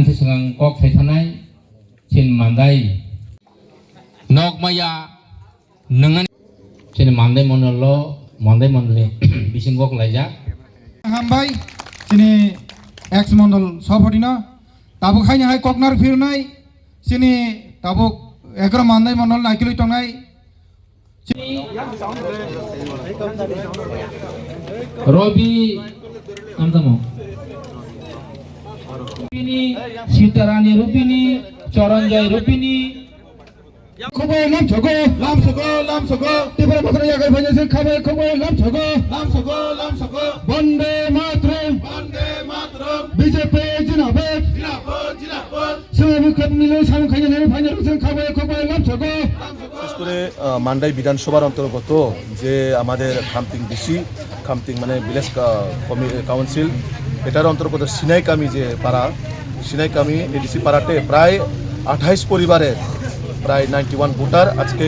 सानसे सिगां कक थाइथानाय सिन मान्दाय नगमाया नोंनि सिन मान्दाय मन्डलनि बिसिं कक लायजा हामबाय सिनि एक्स मन्डल सभापतिनो ताबुक खायनो हाय ककनार फिरनाय सिनि ताबुक एग्र मान्दाय मन्डल नायकिलुय तंनाय रवि अंतमो रुपिनी सीतारानी रुपिनी चरणजय रुपिनी खबर लाम छगो त्रिपुरा मथुरा यागर भजन खबर खबर लाम छगो वंदे मातरम बीजेपी जिनाबाद सभी कब मिले साम खायने फाइनल से खबर लाम छगो বিশেষ করে মান্ডাই বিধানসভার অন্তর্গত যে আমাদের খামতিং ডিসি খামতিং মানে ভিলেজ কাউন্সিল এটার অন্তর্গত সিনাইকামি যে পাড়া সিনাইকামি এডিসি পাড়াতে প্রায় 28 পরিবারের প্রায় 91 ভোটার আজকে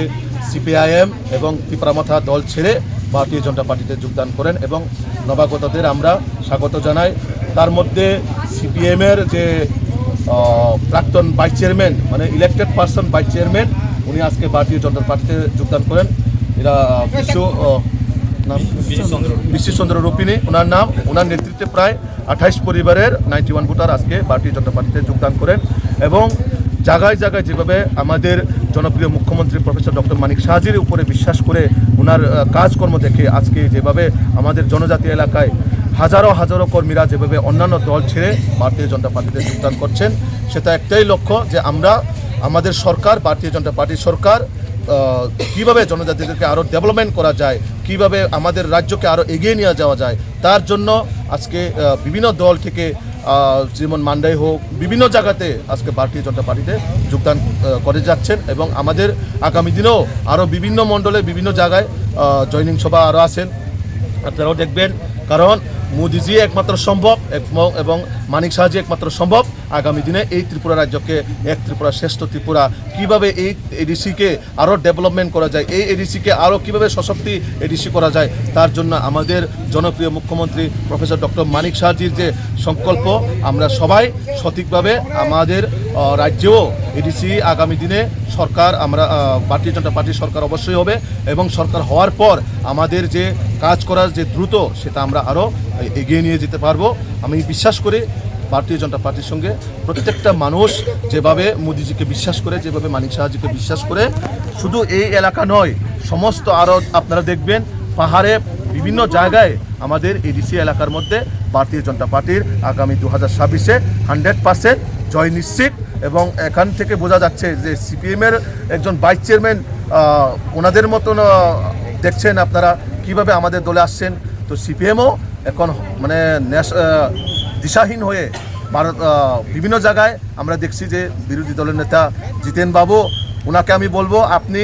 সিপিআইএম এবং ত্রিপুরামাথা দল ছেড়ে ভারতীয় জনতা পার্টিতে যোগদান করেন এবং নবাগতদের আমরা স্বাগত জানাই। তার মধ্যে সিপিএমের যে প্রাক্তন ভাইস চেয়ারম্যান মানে ইলেক্টেড পারসন ভাইস চেয়ারম্যান উনি আজকে ভারতীয় জনতা পার্টিতে যোগদান করেন। এরা বিশ্বচন্দ্র রূপিনী ওনার নাম, ওনার নেতৃত্বে প্রায় 28 পরিবারের 91 ভোটার আজকে ভারতীয় জনতা পার্টিতে যোগদান করেন এবং জায়গায় জায়গায় যেভাবে আমাদের জনপ্রিয় মুখ্যমন্ত্রী প্রফেসর ডক্টর মানিক সাহাজির উপরে বিশ্বাস করে ওনার কাজকর্ম দেখে আজকে যেভাবে আমাদের জনজাতি এলাকায় হাজারো হাজারো কর্মীরা যেভাবে অন্যান্য দল ছেড়ে ভারতীয় জনতা পার্টিতে যোগদান করছেন, সেটা একটাই লক্ষ্য যে আমরা আমাদের সরকার ভারতীয় জনতা পার্টির সরকার কীভাবে জনজাতিদেরকে আরও ডেভেলপমেন্ট করা যায়, কিভাবে আমাদের রাজ্যকে আরও এগিয়ে নিয়ে যাওয়া যায়, তার জন্য আজকে বিভিন্ন দল থেকে যেমন মান্ডাই হোক বিভিন্ন জায়গাতে আজকে ভারতীয় জনতা পার্টিতে যোগদান করে যাচ্ছেন এবং আমাদের আগামী দিনেও আরও বিভিন্ন মণ্ডলে বিভিন্ন জায়গায় জয়নিং সভা আরও আছেন, আপনারাও দেখবেন। কারণ মোদিজি একমাত্র সম্ভব এবং মানিক সাহাজি একমাত্র সম্ভব আগামী দিনে এই ত্রিপুরা রাজ্যকে এক ত্রিপুরা শ্রেষ্ঠ ত্রিপুরা কীভাবে এই এডিসিকে আরও ডেভেলপমেন্ট করা যায়, এই এডিসিকে আরও কীভাবে সশক্তি এডিসি করা যায়, তার জন্য আমাদের জনপ্রিয় মুখ্যমন্ত্রী প্রফেসর ডক্টর মানিক সাহাজির যে সংকল্প আমরা সবাই সঠিকভাবে আমাদের রাজ্যেও এডিসি আগামী দিনে সরকার আমরা ভারতীয় জনতা পার্টির সরকার অবশ্যই হবে এবং সরকার হওয়ার পর আমাদের যে কাজ করার যে দ্রুত সেটা আমরা আরও এগিয়ে নিয়ে যেতে পারবো। আমি বিশ্বাস করি ভারতীয় জনতা পার্টির সঙ্গে প্রত্যেকটা মানুষ যেভাবে মোদিজিকে বিশ্বাস করে, যেভাবে মানিক সাহাজিকে বিশ্বাস করে, শুধু এই এলাকা নয় সমস্ত আরও আপনারা দেখবেন পাহাড়ে বিভিন্ন জায়গায় আমাদের এডিসি এলাকার মধ্যে ভারতীয় জনতা পার্টির আগামী 2026-এ 100% জয় নিশ্চিত এবং এখান থেকে বোঝা যাচ্ছে যে সিপিএমের একজন ভাইস চেয়ারম্যান ওনাদের মতন দেখছেন আপনারা কিভাবে আমাদের দলে আসছেন, তো সিপিএমও এখন মানে দিশাহীন হয়ে ভারত বিভিন্ন জায়গায় আমরা দেখছি যে বিরোধী দলের নেতা জিতেন বাবু, ওনাকে আমি বলবো আপনি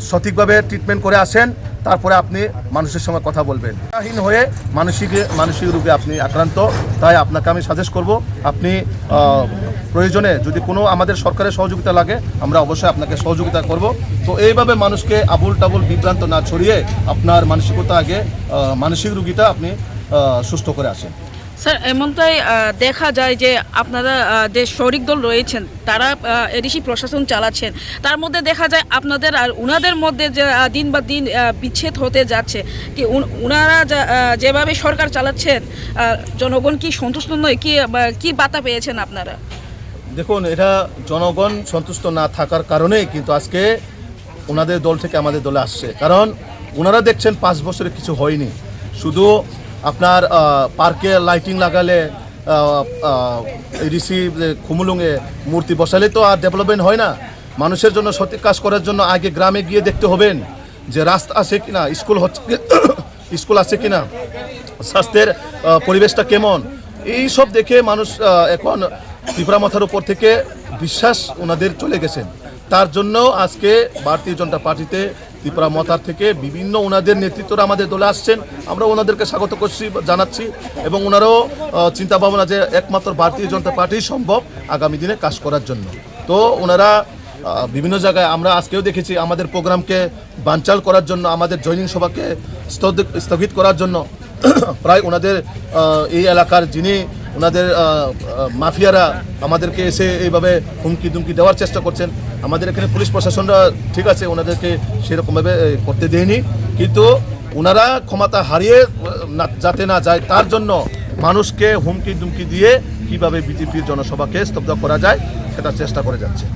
সঠিকভাবে ট্রিটমেন্ট করে আসেন, তারপরে আপনি মানুষের সঙ্গে কথা বলবেন। দিশাহীন হয়ে মানসিক রোগে আপনি আক্রান্ত, তাই আপনাকে আমি সাজেস্ট করব আপনি প্রয়োজনে যদি কোনো আমাদের সরকারের সহযোগিতা লাগে আমরা অবশ্যই আপনাকে সহযোগিতা করব। তো এইভাবে মানুষকে আবুল টাবুল বিভ্রান্ত না ছড়িয়ে আপনার মানসিকতা আগে মানসিক রোগীটা আপনি সুস্থ করে আসেন। স্যার, এমনটাই দেখা যায় যে আপনারা যে শরিক দল রয়েছেন তারা এডিসি প্রশাসন চালাচ্ছেন, তার মধ্যে দেখা যায় আপনাদের আর উনাদের মধ্যে যে দিন বা দিন বিচ্ছেদ হতে যাচ্ছে, কি উনারা যেভাবে সরকার চালাচ্ছেন জনগণ কি সন্তুষ্ট নয়, কি বার্তা পেয়েছেন আপনারা? দেখুন, এটা জনগণ সন্তুষ্ট না থাকার কারণেই কিন্তু আজকে ওনাদের দল থেকে আমাদের দলে আসছে, কারণ ওনারা দেখছেন 5 বছরে কিছু হয়নি, শুধু আপনার পার্কে লাইটিং লাগালে এডিসি খুমুলুঙে মূর্তি বসালে তো আর ডেভেলপমেন্ট হয় না। মানুষের জন্য সঠিক কাজ করার জন্য আগে গ্রামে গিয়ে দেখতে হবেন যে রাস্তা আছে কিনা, স্কুল আছে কিনা, স্বাস্থ্যের পরিবেশটা কেমন, এই সব দেখে মানুষ এখন ত্রিপুরা মাথার উপর থেকে বিশ্বাস ওনাদের চলে গেছেন। তার জন্য আজকে ভারতীয় জনতা পার্টিতে ত্রিপুরা মথার থেকে বিভিন্ন ওনাদের নেতৃত্বরা আমাদের দলে আসছেন, আমরা ওনাদেরকে স্বাগত করছি জানাচ্ছি এবং ওনারাও চিন্তা ভাবনা যে একমাত্র ভারতীয় জনতা পার্টি সম্ভব আগামী দিনে কাজ করার জন্য। তো ওনারা বিভিন্ন জায়গায় আমরা আজকেও দেখেছি আমাদের প্রোগ্রামকে বানচাল করার জন্য, আমাদের জয়নিং সভাকে স্থগিত করার জন্য প্রায় ওনাদের এই এলাকার যিনি ওনাদের মাফিয়ারা আমাদেরকে এসে এইভাবে হুমকি দুমকি দেওয়ার চেষ্টা করছেন। আমাদের এখানে পুলিশ প্রশাসনরা ঠিক আছে, ওনাদেরকে সেরকমভাবে করতে দেয়নি, কিন্তু ওনারা ক্ষমতা হারিয়ে যাতে না যায় তার জন্য মানুষকে হুমকি দুমকি দিয়ে কিভাবে বিজেপির জনসভাকে স্তব্ধ করা যায় সেটা চেষ্টা করে যাচ্ছে।